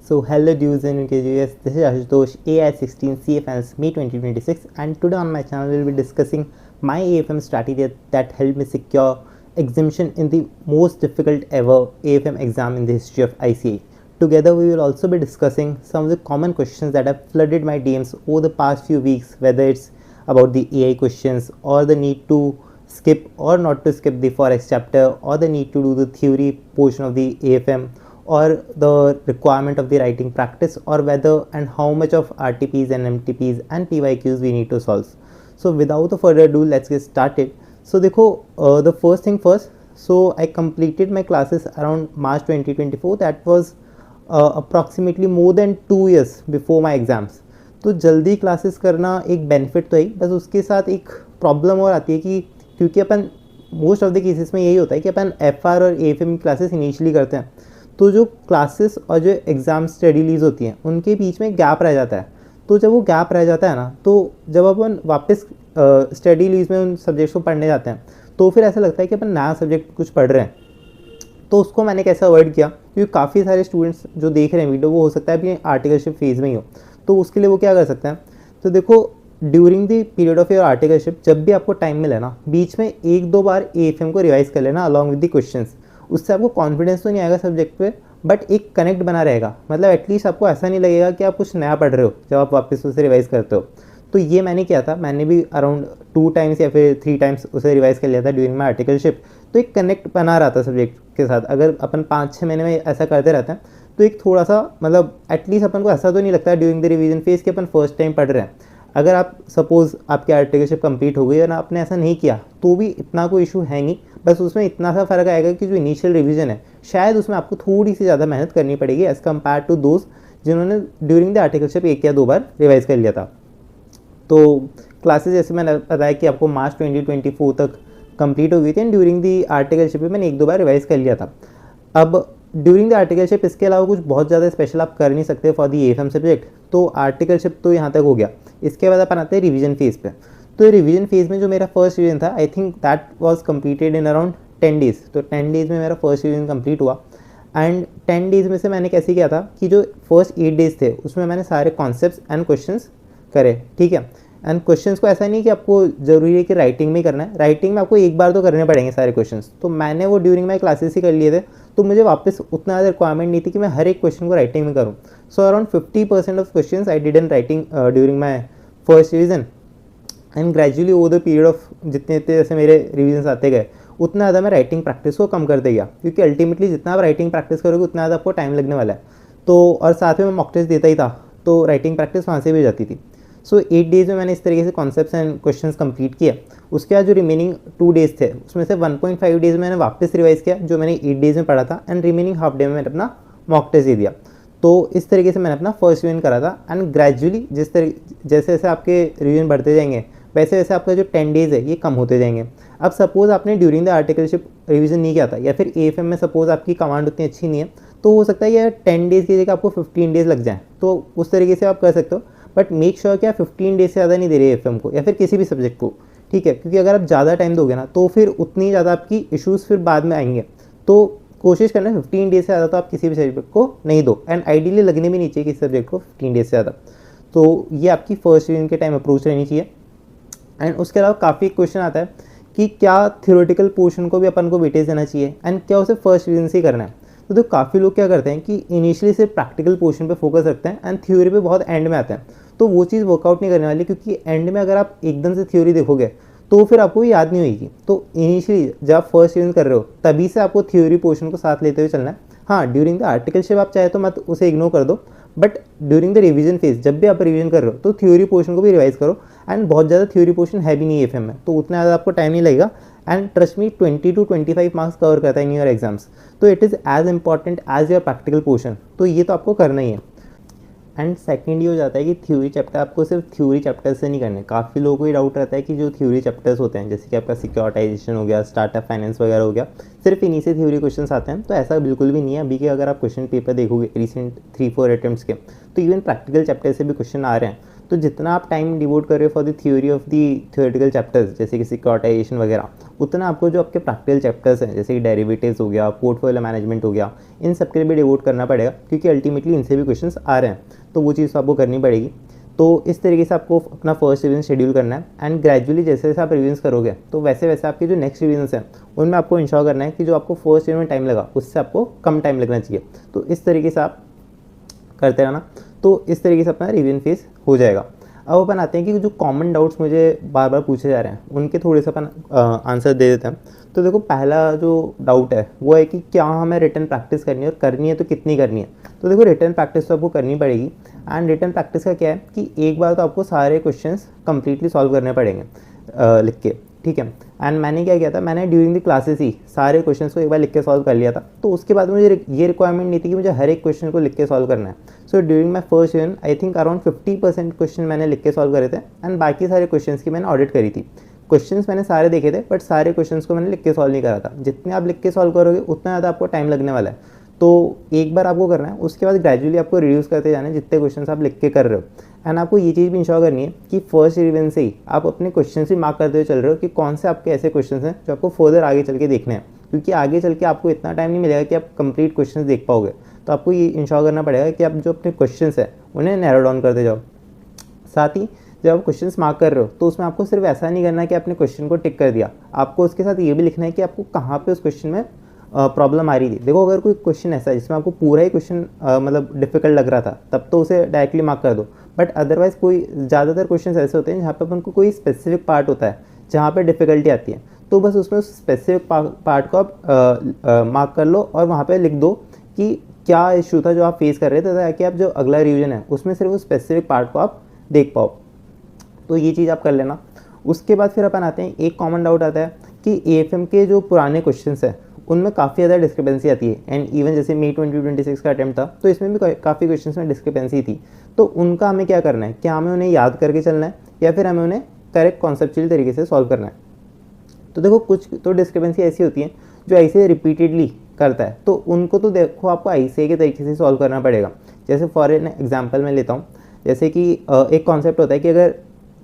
So hello dudes and KGS, this is Ashutosh, AI16 CFNs Me 2026, and today on my channel we'll be discussing my AFM strategy that helped me secure exemption in the most difficult ever AFM exam in the history of ICA. Together we will also be discussing some of the common questions that have flooded my DMs over the past few weeks, whether it's about the AI questions or the need to skip or not to skip the Forex chapter or the need to do the theory portion of the AFM or the requirement of the writing practice or whether and how much of RTPs and MTPs and PYQs we need to solve. So without further ado, let's get started. So देखो the first thing first, so I completed my classes around March 2024. That was approximately more than 2 years before my exams. तो जल्दी classes करना एक benefit तो है, बस उसके साथ एक प्रॉब्लम और आती है कि क्योंकि अपन मोस्ट ऑफ द केसेस में यही होता है कि अपन FR और AFM की क्लासेस इनिशियली करते हैं, तो जो क्लासेस और जो एग्ज़ाम स्टडी लीव्स होती हैं उनके बीच में गैप रह जाता है. तो जब वो गैप रह जाता है ना, तो जब अपन वापस स्टडी लीव्स में उन सब्जेक्ट्स को पढ़ने जाते हैं तो फिर ऐसा लगता है कि अपन नया सब्जेक्ट कुछ पढ़ रहे हैं. तो उसको मैंने कैसे अवॉइड किया, क्योंकि काफ़ी सारे स्टूडेंट्स जो देख रहे हैं वीडियो वो हो सकता है अभी आर्टिकलशिप फेज़ में ही हो, तो उसके लिए वो क्या कर सकते हैं. तो देखो during the period of your articleship जब भी आपको टाइम मिले ना, बीच में 1-2 बार AFM को रिवाइज कर लेना अलॉन्ग विद द क्वेश्चंस. उससे आपको कॉन्फिडेंस तो नहीं आएगा सब्जेक्ट पे, बट एक कनेक्ट बना रहेगा. मतलब एटलीस्ट आपको ऐसा नहीं लगेगा कि आप कुछ नया पढ़ रहे हो जब आप वापस उसे रिवाइज करते हो. तो ये मैंने किया था, मैंने भी अराउंड 2 टाइम्स या फिर 3 टाइम्स उसे रिवाइज कर लिया था ड्यूरिंग माई आर्टिकलशिप. तो एक कनेक्ट बना रहा था सब्जेक्ट के साथ. अगर अपन 5-6 महीने में ऐसा करते रहते हैं तो एक थोड़ा सा मतलब एटलीस्ट अपन को ऐसा तो नहीं लगता है ड्यूरिंग द रिवीजन फेज कि अपन फर्स्ट टाइम पढ़ रहे हैं. अगर आप सपोज़ आपकी आर्टिकलशिप कंप्लीट हो गई और आपने ऐसा नहीं किया तो भी इतना कोई इशू है नहीं. बस उसमें इतना सा फ़र्क आएगा कि जो इनिशियल रिवीजन है शायद उसमें आपको थोड़ी सी ज़्यादा मेहनत करनी पड़ेगी एज़ कम्पेयर टू दोस्त जिन्होंने ड्यूरिंग द आर्टिकलशिप 1 या 2 बार रिवाइज कर लिया था. तो क्लासेस जैसे मैंने बताया कि आपको मार्च 2024 तक कंप्लीट हो गई थी एंड ड्यूरिंग द आर्टिकलशिप में मैंने 1-2 बार रिवाइज कर लिया था. अब ड्यूरिंग द आर्टिकलशिप इसके अलावा कुछ बहुत ज़्यादा स्पेशल आप कर नहीं सकते फॉर दी AFM सब्जेक्ट. तो आर्टिकलशिप तो यहाँ तक हो गया. इसके बाद अपन आते हैं रिवीजन फेज़ पे. तो रिवीजन फेज़ में जो मेरा फर्स्ट रिवीजन था, I think that was completed in around 10 days. तो 10 डेज़ में मेरा फर्स्ट रिवीजन कंप्लीट हुआ. एंड 10 डेज़ में से मैंने कैसे किया था कि जो फर्स्ट 8 डेज़ थे उसमें मैंने सारे कॉन्सेप्ट्स एंड क्वेश्चंस करे. ठीक है. एंड क्वेश्चंस को ऐसा नहीं कि आपको ज़रूरी है कि राइटिंग में करना है, राइटिंग में आपको एक बार तो करने पड़ेंगे सारे क्वेश्चंस. तो मैंने वो ड्यूरिंग माई क्लासेस ही कर लिए थे, तो मुझे वापस उतना ज़्यादा रिक्वायरमेंट नहीं थी कि मैं हर एक क्वेश्चन को राइटिंग में करूँ. So around 50% of questions I did in writing during my first revision. And gradually over the period of जितने जैसे मेरे रिवीजन्स आते गए उतना ज़्यादा मैं राइटिंग प्रैक्टिस को कम करते गया, क्योंकि अल्टीमेटली जितना आप राइटिंग प्रैक्टिस करोगे उतना ज़्यादा आपको टाइम लगने वाला है. तो और साथ में मैं मॉक टेस्ट देता ही था, तो राइटिंग प्रैक्टिस वहाँ से भी जाती थी. सो 8 डेज़ में मैंने इस तरीके से कॉन्सेप्ट्स एंड क्वेश्चंस कंप्लीट किया. उसके बाद जो रिमेनिंग 2 डेज़ थे उसमें से 1.5 डेज़ मैंने वापस रिवाइज़ किया जो मैंने 8 डेज़ में पढ़ा था, एंड रिमेनिंग हाफ डे में मैंने अपना मॉक टेस्ट दे दिया. तो इस तरीके से मैंने अपना फर्स्ट रिवीजन करा था. एंड ग्रेजुअली जैसे जैसे आपके रिवीजन बढ़ते जाएंगे वैसे वैसे आपका जो 10 डेज़ है ये कम होते जाएंगे. अब सपोज़ आपने ड्यूरिंग द आर्टिकलशिप रिवीजन नहीं किया था या फिर AFM में सपोज़ आपकी कमांड उतनी अच्छी नहीं है, तो हो सकता है ये 10 डेज़ की जगह आपको 15 डेज़ लग जाए. तो उस तरीके से आप कर सकते हो, बट मेक श्योर कि आप 15 डेज से ज़्यादा नहीं दे रहे AFM को या फिर किसी भी सब्जेक्ट को. ठीक है, क्योंकि अगर आप ज़्यादा टाइम दोगे ना तो फिर उतनी ज़्यादा आपकी इश्यूज़ फिर बाद में आएंगे. तो कोशिश करना 15 डेज से ज़्यादा तो आप किसी भी सब्जेक्ट को नहीं दो, एंड आइडियली लगने भी नहीं चाहिए किसी सब्जेक्ट को 15 डेज से ज़्यादा. तो ये आपकी फर्स्ट रिवीजन के टाइम अप्रोच रहनी चाहिए. एंड उसके अलावा काफ़ी क्वेश्चन आता है कि क्या थ्योरेटिकल पोर्शन को भी अपन को वेटेज देना चाहिए एंड क्या उसे फर्स्ट रिवीजन से ही करना है. तो काफ़ी लोग क्या करते हैं कि इनिशियली सिर्फ प्रैक्टिकल पोर्शन पे फोकस रखते हैं एंड थ्योरी पे बहुत एंड में आते हैं. तो वो चीज़ वर्कआउट नहीं करने वाली, क्योंकि एंड में अगर आप एकदम से थ्योरी देखोगे तो फिर आपको याद नहीं होगी. तो इनिशियली जब आप फर्स्ट रिवीजन कर रहे हो तभी से आपको थ्योरी पोर्शन को साथ लेते हुए चलना है. हाँ, ड्यूरिंग द आर्टिकलशिप आप चाहे तो मत उसे इग्नोर कर दो, but during the revision phase जब भी आप रिवीजन कर रहे हो तो थ्योरी पोर्शन को भी रिवाइज करो. एंड बहुत ज़्यादा थ्योरी पोर्शन है भी नहीं AFM में, तो उतना ज़्यादा आपको टाइम नहीं लगेगा. And trust me 20 to 25 marks cover करता है इन योर एग्जाम्स. तो it is as important as your practical portion. तो ये तो आपको करना ही है. एंड सेकेंड ये हो जाता है कि थ्योरी चैप्टर आपको सिर्फ थ्योरी चैप्टर से नहीं करने. काफ़ी लोगों को ये डाउट रहता है कि जो थ्योरी चैप्टर्स होते हैं जैसे कि आपका सिक्योरिटाइजेशन हो गया, स्टार्टअप फाइनेंस वगैरह हो गया, सिर्फ इन्हीं से थ्योरी क्वेश्चंस आते हैं. तो ऐसा बिल्कुल भी नहीं है. अभी के अगर आप क्वेश्चन पेपर देखोगे रिसेंट 3-4 अटेम्प्ट्स के, तो इवन प्रैक्टिकल चैप्टर से भी क्वेश्चन आ रहे हैं. तो जितना आप टाइम डिवोट कर रहे हो for the theory of the theoretical chapters जैसे कि सिक्योरिटाइजेशन वगैरह, उतना आपको जो आपके प्रैक्टिकल चैप्टर्स हैं जैसे कि डेरिवेटिव्स हो गया, पोर्टफोलियो मैनेजमेंट हो गया, इन सब के लिए भी डिवोट करना पड़ेगा, क्योंकि अल्टीमेटली इनसे भी क्वेश्चंस आ रहे हैं, तो वो चीज़ आपको करनी पड़ेगी। तो इस तरीके से आपको अपना फर्स्ट रिवीजन शेड्यूल करना है, एंड ग्रेजुअली जैसे जैसे आप रिवीजन करोगे तो वैसे वैसे आपके जो नेक्स्ट रिवीजन हैं उनमें आपको इंश्योर करना है कि जो आपको फर्स्ट ईयर में टाइम लगा उससे आपको कम टाइम लगना चाहिए। तो इस तरीके से आप करते रहना, तो इस तरीके से अपना रिवीजन फेज हो जाएगा। अब अपन आते हैं कि जो कॉमन डाउट्स मुझे बार बार पूछे जा रहे हैं उनके थोड़े से अपन आंसर दे देते हैं। तो देखो, पहला जो डाउट है वो है कि क्या हमें रिटन प्रैक्टिस करनी है, और करनी है तो कितनी करनी है। तो देखो, रिटन प्रैक्टिस तो आपको करनी पड़ेगी, एंड रिटन प्रैक्टिस का क्या है कि एक बार तो आपको सारे क्वेश्चंस कंप्लीटली सॉल्व करने पड़ेंगे लिख के, ठीक है। एंड मैंने क्या किया था, मैंने ड्यूरिंग द क्लासेस ही सारे क्वेश्चंस को एक बार लिख के सॉल्व कर लिया था। तो उसके बाद मुझे ये रिक्वायरमेंट नहीं थी कि मुझे हर एक क्वेश्चन को लिख के सॉल्व करना है। So during my first year I think around 50% question मैंने लिख के सॉल्व करे थे, एंड बाकी सारे क्वेश्चंस की मैंने ऑडिट करी थी। क्वेश्चंस मैंने सारे देखे थे, बट सारे क्वेश्चंस को मैंने लिख के सॉल्व नहीं करा था। जितने आप लिख के सॉल्व करोगे उतना ज़्यादा आपको टाइम लगने वाला है। तो एक बार आपको करना है, उसके बाद ग्रेजुअली आपको रिड्यूस करते जाना है जितने क्वेश्चंस आप लिख के कर रहे हो। एंड आपको ये चीज़ भी इंश्योर करनी है कि फर्स्ट रिवीजन से ही आप अपने क्वेश्चन ही मार्क करते हुए चल रहे हो कि कौन से आपके ऐसे क्वेश्चंस हैं जो आपको फर्दर आगे चल के देखने हैं, क्योंकि आगे चल के आपको इतना टाइम नहीं मिलेगा कि आप कंप्लीट क्वेश्चंस देख पाओगे। तो आपको ये इंश्योर करना पड़ेगा कि आप जो अपने क्वेश्चंस हैं उन्हें नैरो डाउन करते जाओ। साथ ही जब आप क्वेश्चंस मार्क कर रहे हो तो उसमें आपको सिर्फ ऐसा नहीं करना है कि आपने क्वेश्चन को टिक कर दिया, आपको उसके साथ ये भी लिखना है कि आपको कहाँ पे उस क्वेश्चन में प्रॉब्लम आ रही थी। देखो, अगर कोई क्वेश्चन ऐसा है जिसमें आपको पूरा ही क्वेश्चन मतलब डिफिकल्ट लग रहा था, तब तो उसे डायरेक्टली मार्क कर दो। बट अदरवाइज कोई ज़्यादातर क्वेश्चन ऐसे होते हैं जहाँ पे अपन को कोई स्पेसिफिक पार्ट होता है जहाँ पे डिफिकल्टी आती है, तो बस उसमें उस स्पेसिफिक पार्ट को आप मार्क कर लो और वहाँ पे लिख दो कि क्या इशू था जो आप फेस कर रहे थे, ताकि आप जो अगला रिवीजन है उसमें सिर्फ उस स्पेसिफिक पार्ट को आप देख पाओ। तो ये चीज़ आप कर लेना। उसके बाद फिर अपन आते हैं, एक कॉमन डाउट आता है कि एएफएम के जो पुराने क्वेश्चंस हैं उनमें काफ़ी ज़्यादा डिस्क्रिपेंसी आती है, एंड इवन जैसे मई 2026 का अटैम्प्ट था तो इसमें भी काफ़ी क्वेश्चंस में डिस्क्रिपेंसी थी। तो उनका हमें क्या करना है, क्या हमें उन्हें याद करके चलना है या फिर हमें उन्हें करेक्ट कॉन्सेप्चुअल तरीके से सॉल्व करना है। तो देखो, कुछ तो डिस्क्रिपेंसी ऐसी होती है जो ऐसे रिपीटेडली करता है, तो उनको तो देखो आपको आईसीए के तरीके से सॉल्व करना पड़ेगा। जैसे फॉर एन एग्जाम्पल मैं लेता हूँ, जैसे कि एक कॉन्सेप्ट होता है कि अगर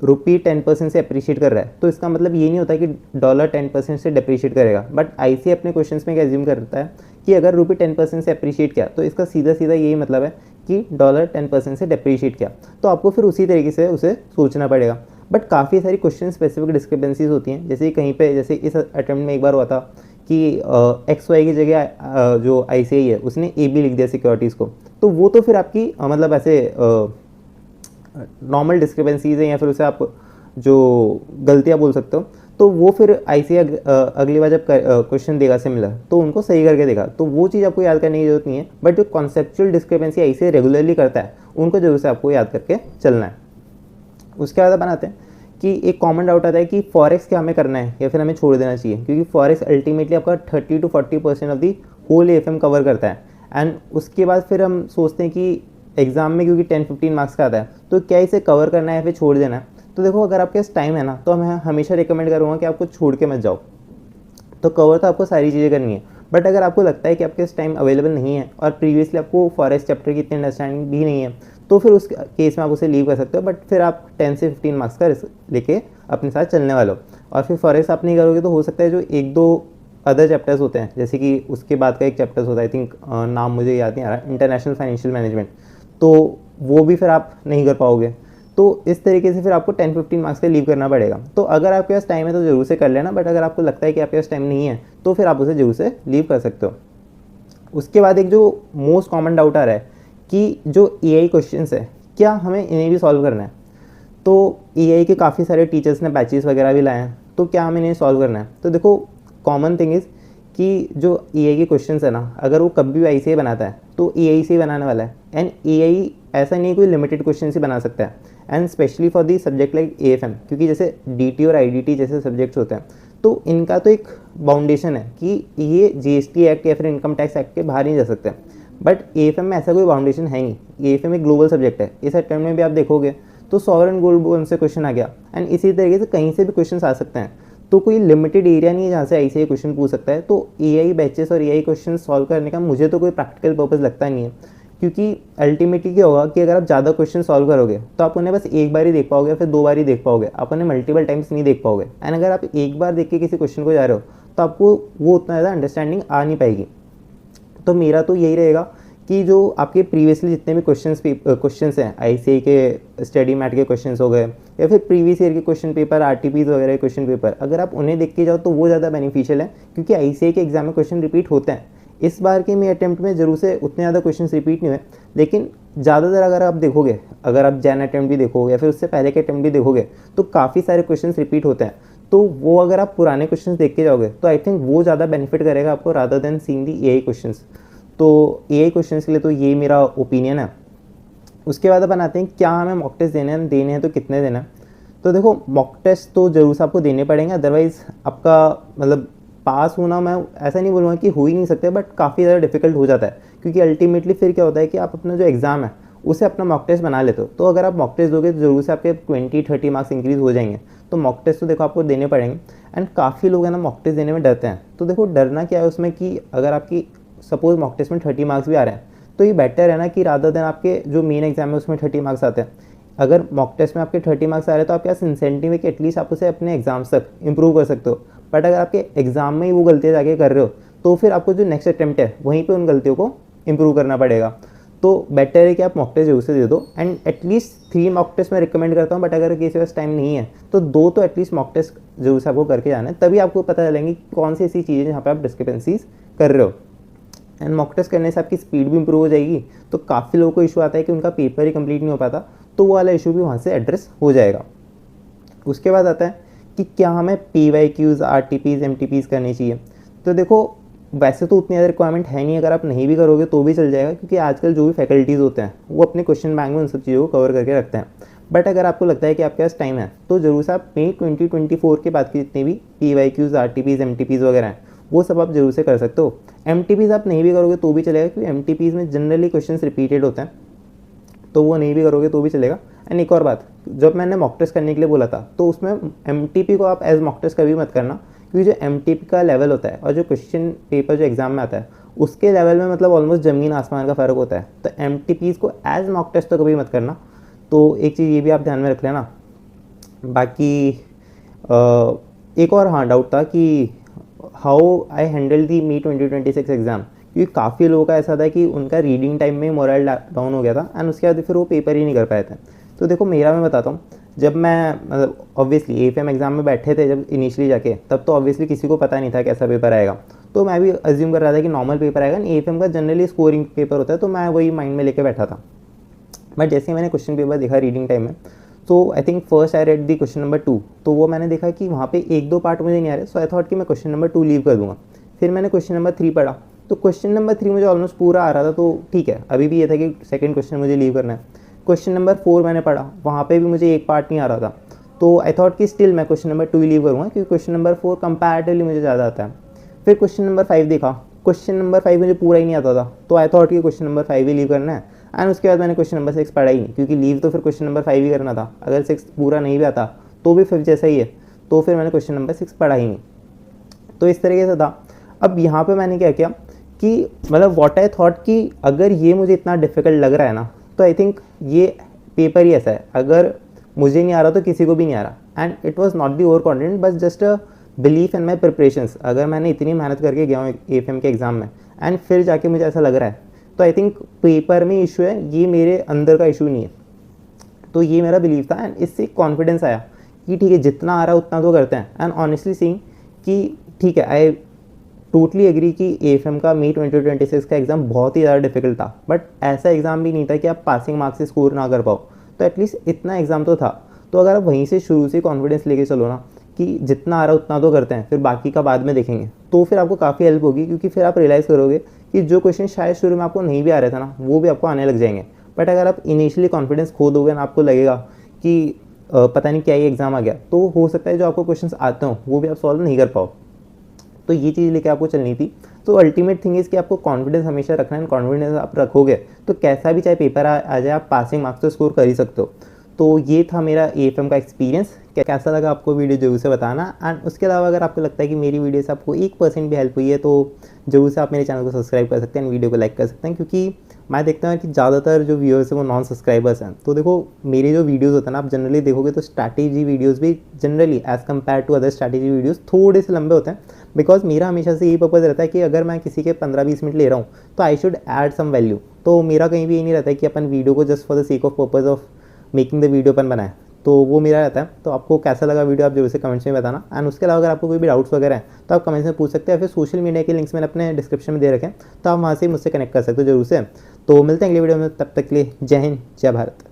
रुपी 10% से अप्रिशिएट कर रहा है तो इसका मतलब ये नहीं होता कि डॉलर 10% से डिप्रिशिएट करेगा। बट आईसीए अपने क्वेश्चंस में क्या एज्यूम करता है कि अगर रुपी 10% से अप्रिशिएट किया तो इसका सीधा सीधा यही मतलब है कि डॉलर 10% से डिप्रिशिएट किया। तो आपको फिर उसी तरीके से उसे सोचना पड़ेगा। बट काफ़ी सारी क्वेश्चन स्पेसिफिक डिस्क्रिपेंसीज होती हैं, जैसे कहीं पे, जैसे इस अटेम्प्ट में एक बार हुआ था कि एक्स वाई की जगह जो आईसीआई है उसने ए बी लिख दिया सिक्योरिटीज़ को, तो वो तो फिर आपकी मतलब ऐसे नॉर्मल डिस्क्रिपेंसीज हैं या फिर उसे आप जो गलतियाँ बोल सकते हो, तो वो फिर आईसीआई अगली बार जब क्वेश्चन देगा सिमिलर तो उनको सही करके देगा। तो वो चीज़ आपको याद करने की जरूरत नहीं है, बट जो कॉन्सेप्चुअल डिस्क्रिपेंसी आईसीआई रेगुलरली करता है उनको जरूर से आपको याद करके चलना है। उसके बाद अपन आते हैं कि एक कॉमन डाउट आता है कि फॉरेक्स क्या हमें करना है या फिर हमें छोड़ देना चाहिए, क्योंकि फॉरेक्स अल्टीमेटली आपका 30 to 40% off the whole AFM cover करता है। एंड उसके बाद फिर हम सोचते हैं कि एग्जाम में क्योंकि 10-15 मार्क्स का आता है तो क्या इसे कवर करना है या फिर छोड़ देना है। तो देखो, अगर आपके पास टाइम है ना तो मैं हमेशा रिकमेंड करूँगा कि आपको छोड़ के मत जाओ। तो कवर तो आपको सारी चीज़ें करनी है, बट अगर आपको लगता है कि आपके पास टाइम अवेलेबल नहीं है और प्रीवियसली आपको फॉरेस्ट चैप्टर की इतनी अंडरस्टैंडिंग भी नहीं है, तो फिर उस केस में आप उसे लीव कर सकते हो। बट फिर आप 10 से 15 मार्क्स का लेके अपने साथ चलने वाले हो, और फिर फॉरेस्ट आप नहीं करोगे तो हो सकता है जो 1-2 अदर चैप्टर्स होते हैं, जैसे कि उसके बाद का एक चैप्टर्स होता है, आई थिंक नाम मुझे याद नहीं आ रहा, इंटरनेशनल फाइनेंशियल मैनेजमेंट, तो वो भी फिर आप नहीं कर पाओगे। तो इस तरीके से फिर आपको 10-15 मार्क्स का लीव करना पड़ेगा। तो अगर आपके पास टाइम है तो जरूर से कर लेना, बट अगर आपको लगता है कि आपके पास टाइम नहीं है तो फिर आप उसे जरूर से लीव कर सकते हो। उसके बाद एक जो मोस्ट कॉमन डाउट आ रहा है कि जो एआई क्वेश्चंस है क्या हमें इन्हें भी सॉल्व करना है। तो एआई के काफ़ी सारे टीचर्स ने बैचेस वगैरह भी लाए हैं, तो क्या हमें इन्हें सॉल्व करना है। तो देखो, कॉमन थिंग इज़ कि जो एआई के क्वेश्चंस है ना, अगर वो कभी भी आईसीआई बनाता है तो एआई से ही बनाने वाला है। एंड एआई ऐसा नहीं कोई लिमिटेड क्वेश्चन ही बना सकता है, and specially for the subject like AFM, क्योंकि जैसे डीटी और आईडीटी जैसे सब्जेक्ट्स होते हैं तो इनका तो एक बाउंडेशन है कि ये जीएसटी एक्ट या फिर इनकम टैक्स एक्ट के बाहर नहीं जा सकते। बट एएफएम में ऐसा कोई बाउंडेशन है नहीं, एएफएम एक ग्लोबल सब्जेक्ट है। इस अटेम्प्ट में भी आप देखोगे तो सॉवरेन गोल्ड बॉन्ड से क्वेश्चन आ गया, एंड इसी तरीके से कहीं से भी क्वेश्चन आ सकते हैं। तो कोई लिमिटेड एरिया नहीं है जहाँ से आईसीआई क्वेश्चन पूछ सकता है। तो एआई बैचेस और एआई क्वेश्चन सॉल्व करने का मुझे तो कोई प्रैक्टिकल पर्पस लगता नहीं है, क्योंकि अल्टीमेटली क्या होगा कि अगर आप ज़्यादा क्वेश्चन सॉल्व करोगे तो आप उन्हें बस एक बार ही देख पाओगे, फिर 2 बार ही देख पाओगे, आप उन्हें मल्टीपल टाइम्स नहीं देख पाओगे। एंड अगर आप एक बार देख के किसी क्वेश्चन को जा रहे हो तो आपको वो उतना ज़्यादा अंडरस्टैंडिंग आ नहीं पाएगी। तो मेरा तो यही रहेगा कि जो आपके प्रीवियसली जितने भी क्वेश्चंस हैं, आईसीआई के स्टडी मैट के क्वेश्चंस हो गए या फिर प्रीवियस ईयर के क्वेश्चन पेपर, आरटीपीज वगैरह के क्वेश्चन पेपर, अगर आप उन्हें देख के जाओ तो वो ज़्यादा बेनिफिशियल है, क्योंकि आईसीआई के एग्जाम में क्वेश्चन रिपीट होते हैं। इस बार के मेरे अटैम्प्ट में जरूर से उतने ज़्यादा क्वेश्चन रिपीट नहीं हुए, लेकिन ज़्यादातर अगर आप देखोगे, अगर आप जैन अटैम्प्ट भी देखोगे या फिर उससे पहले के अटैम्प्ट भी देखोगे तो काफ़ी सारे क्वेश्चन रिपीट होते हैं। तो वो अगर आप पुराने क्वेश्चन देख के जाओगे तो आई थिंक वो ज़्यादा बेनिफिट करेगा आपको रादर देन सीइंग दी एआई क्वेश्चंस। तो एआई क्वेश्चंस के लिए तो ये मेरा ओपिनियन है। उसके बाद अपन आते हैं क्या हमें मॉक टेस्ट देने हैं तो कितने देना है। तो देखो मॉक टेस्ट तो जरूर से आपको देने पड़ेंगे, अदरवाइज़ आपका मतलब पास होना, मैं ऐसा नहीं बोलूँगा कि हो ही नहीं सकते, बट काफ़ी ज़्यादा डिफिकल्ट हो जाता है, क्योंकि अल्टीमेटली फिर क्या होता है कि आप अपना जो एग्ज़ाम है उसे अपना मॉक टेस्ट बना लेते हो। तो अगर आप मॉक टेस्ट दोगे तो जरूर से आपके 20-30 मार्क्स इंक्रीज़ हो जाएंगे। तो मॉक टेस्ट तो देखो आपको देने पड़ेंगे। एंड काफ़ी लोग है ना मॉक टेस्ट देने में डरते हैं। तो देखो डरना क्या है उसमें कि अगर आपकी सपोज मॉक टेस्ट में 30 मार्क्स भी आ रहे हैं तो ये बेटर है ना कि रादर देन आपके जो मेन एग्जाम है उसमें 30 मार्क्स आते हैं। अगर मॉक टेस्ट में आपके 30 मार्क्स आ रहे हैं तो आपके पास इंसेंटिव है कि एटलीस्ट आप उसे अपने एग्जाम्स तक इंप्रूव कर सकते हो। बट अगर आपके एग्जाम में ही वो गलतियाँ जाके कर रहे हो तो फिर आपको जो नेक्स्ट अटैम्प्ट है वहीं पे उन गलतियों को इंप्रूव करना पड़ेगा। तो बेटर है कि आप मॉक टेस्ट जरूर से दे दो। एंड एटलीस्ट 3 मॉक टेस्ट मैं रिकमेंड करता हूँ, बट अगर किसी के पास टाइम नहीं है तो 2 तो एटलीस्ट मॉक टेस्ट जरूर से आपको करके जाना है, तभी आपको पता चलेंगी कौन सी ऐसी चीज़ें जहाँ पे आप डिस्क्रिपेंसीज कर रहे हो। एंड मॉक टेस्ट करने से आपकी स्पीड भी इंप्रूव हो जाएगी। तो काफ़ी लोगों को इशू आता है कि उनका पेपर ही कंप्लीट नहीं हो पाता, तो वो वाला इशू भी वहाँ से एड्रेस हो जाएगा। उसके बाद आता है कि क्या हमें PYQs, RTPs, MTPs करनी चाहिए। तो देखो वैसे तो उतनी ज़्यादा रिक्वायरमेंट है नहीं, अगर आप नहीं भी करोगे तो भी चल जाएगा, क्योंकि आजकल जो भी फैकल्टीज़ होते हैं वो अपने क्वेश्चन बैंक में उन सब चीज़ों को कवर करके रखते हैं। बट अगर आपको लगता है कि आपके पास टाइम है तो ज़रूर से आप मई 2024 के बाद की जितनी भी PYQs, RTPs, MTPs वगैरह हैं वो सब आप जरूर से कर सकते हो। MTPs आप नहीं भी करोगे तो भी चलेगा, क्योंकि MTPs में जनरली क्वेश्चन रिपीटेड होते हैं, तो वो नहीं भी करोगे तो भी चलेगा। एंड एक और बात, जब मैंने मॉक टेस्ट करने के लिए बोला था तो उसमें MTP को आप एज मॉक टेस्ट कभी मत करना, क्योंकि जो MTP का लेवल होता है और जो क्वेश्चन पेपर जो एग्जाम में आता है उसके लेवल में मतलब ऑलमोस्ट ज़मीन आसमान का फ़र्क होता है। तो MTPs को एज मॉक टेस्ट तो कभी मत करना। तो एक चीज़ ये भी आप ध्यान में रख लेना। बाकी एक और हाँ डाउट था कि how I handle the me 2026 exam, क्योंकि काफ़ी लोगों का ऐसा था कि उनका रीडिंग टाइम में मोरल डाउन हो गया था एंड उसके बाद फिर वो पेपर ही नहीं कर पाए थे। तो देखो मेरा मैं बताता हूँ, जब मैं मतलब ऑब्वियसली AFM एग्ज़ाम में बैठे थे जब इनिशियली जाके, तब तो ऑब्वियसली किसी को पता नहीं था कैसा पेपर आएगा। तो मैं भी अज्यूम कर रहा था कि नॉर्मल पेपर आएगा। AFM का जनरली स्कोरिंग पेपर होता है, तो मैं वही माइंड में लेके बैठा था। बट जैसे मैंने क्वेश्चन पेपर देखा रीडिंग टाइम में, तो I think first I read the question number 2, तो वो मैंने देखा कि वहाँ पे 1-2 पार्ट मुझे नहीं आ रहे, सो आई थॉट कि मैं क्वेश्चन नंबर 2 लीव कर दूँगा। फिर मैंने क्वेश्चन नंबर 3 पढ़ा, तो क्वेश्चन नंबर 3 मुझे ऑलमोस्ट पूरा आ रहा था, तो ठीक है। अभी भी ये था कि सेकंड क्वेश्चन मुझे लीव करना है। क्वेश्चन नंबर 4 मैंने पढ़ा, वहाँ पे भी मुझे एक पार्ट नहीं आ रहा था, तो आई थॉट कि स्टिल मैं क्वेश्चन नंबर 2 लीव करूँगा, क्योंकि क्वेश्चन नंबर 4 कंपैरेटिवली मुझे ज़्यादा आता है। फिर क्वेश्चन नंबर 5 देखा, क्वेश्चन नंबर 5 मुझे पूरा ही नहीं आता था, तो आई थॉट कि क्वेश्चन नंबर 5 ही लीव करना है। एंड उसके बाद मैंने क्वेश्चन नंबर 6 पढ़ा ही नहीं, क्योंकि लीव तो फिर क्वेश्चन नंबर 5 ही करना था। अगर 6 पूरा नहीं भी आता तो भी फिर जैसा ही है, तो फिर मैंने क्वेश्चन नंबर 6 पढ़ा ही नहीं। तो इस तरीके से था। अब यहाँ पे मैंने क्या किया कि मतलब व्हाट आई थॉट कि अगर ये मुझे इतना डिफिकल्ट लग रहा है ना, तो आई थिंक ये पेपर ही ऐसा है, अगर मुझे नहीं आ रहा तो किसी को भी नहीं आ रहा। And it was not the over confident, बस just a belief in my preparations. अगर मैंने इतनी मेहनत करके गया हूँ AFM के एग्ज़ाम में एंड फिर जाके मुझे ऐसा लग रहा है, तो आई थिंक पेपर में इशू है, ये मेरे अंदर का इशू नहीं है। तो ये मेरा बिलीव था एंड इससे कॉन्फिडेंस आया कि ठीक है जितना आ रहा है उतना तो करते हैं। एंड ऑनेस्टली सीइंग कि ठीक है, आई टोटली एग्री कि AFM का मई 2026 का एग्ज़ाम बहुत ही ज़्यादा डिफिकल्ट था, बट ऐसा एग्ज़ाम भी नहीं था कि आप पासिंग मार्क्स से स्कोर ना कर पाओ। तो एटलीस्ट इतना एग्ज़ाम तो था। तो अगर आप वहीं से शुरू से कॉन्फिडेंस लेके चलो ना कि जितना आ रहा है उतना तो करते हैं, फिर बाकी का बाद में देखेंगे, तो फिर आपको काफ़ी हेल्प होगी, क्योंकि फिर आप रियलाइज़ करोगे कि जो क्वेश्चन शायद शुरू में आपको नहीं भी आ रहे थे ना, वो भी आपको आने लग जाएंगे। बट अगर आप इनिशियली कॉन्फिडेंस खो दोगे ना, आपको लगेगा कि पता नहीं क्या ही एग्ज़ाम आ गया, तो हो सकता है जो आपको क्वेश्चंस आते हो वो भी आप सॉल्व नहीं कर पाओ। तो ये चीज़ लेके आपको चलनी थी। तो अल्टीमेट थिंग इज़ कि आपको कॉन्फिडेंस हमेशा रखना है। कॉन्फिडेंस आप रखोगे तो कैसा भी चाहे पेपर आ जाए, आप पासिंग मार्क्स तो स्कोर कर ही सकते हो। तो ये था मेरा AFM का एक्सपीरियंस। कैसा लगा आपको वीडियो जरूर से बताना। एंड उसके अलावा अगर आपको लगता है कि मेरी वीडियो से आपको 1% भी हेल्प हुई है तो जरूर से आप मेरे चैनल को सब्सक्राइब कर सकते हैं, वीडियो को लाइक कर सकते हैं, क्योंकि मैं देखता हूँ कि ज़्यादातर जो व्यूअर्स हैं वो नॉन सब्सक्राइबर्स हैं। तो देखो मेरे जो वीडियोस होते हैं ना, आप जनरली देखोगे तो स्ट्रैटेजी वीडियोस भी generally as compare to other strategy videos थोड़े से लंबे होते हैं, बिकॉज मेरा हमेशा से यही पर्पज़ रहता है कि अगर मैं किसी के 15-20 मिनट ले रहा हूँ तो I should add some value. तो मेरा कहीं भी ये नहीं रहता है कि अपन वीडियो को just for the sake of purpose of making the video अपन बनाए। तो वो मेरा रहता है। तो आपको कैसा लगा वीडियो आप जरूर से कमेंट्स में बताना। एंड उसके अलावा अगर आपको कोई भी डाउट्स वगैरह हैं तो आप कमेंट्स में पूछ सकते हैं, फिर सोशल मीडिया के लिंक्स मैंने अपने डिस्क्रिप्शन में दे रखे हैं, तो आप वहाँ से मुझसे कनेक्ट कर सकते हो जरूर से। तो मिलते हैं अगले वीडियो में, तब तक के लिए जय हिंद जय भारत।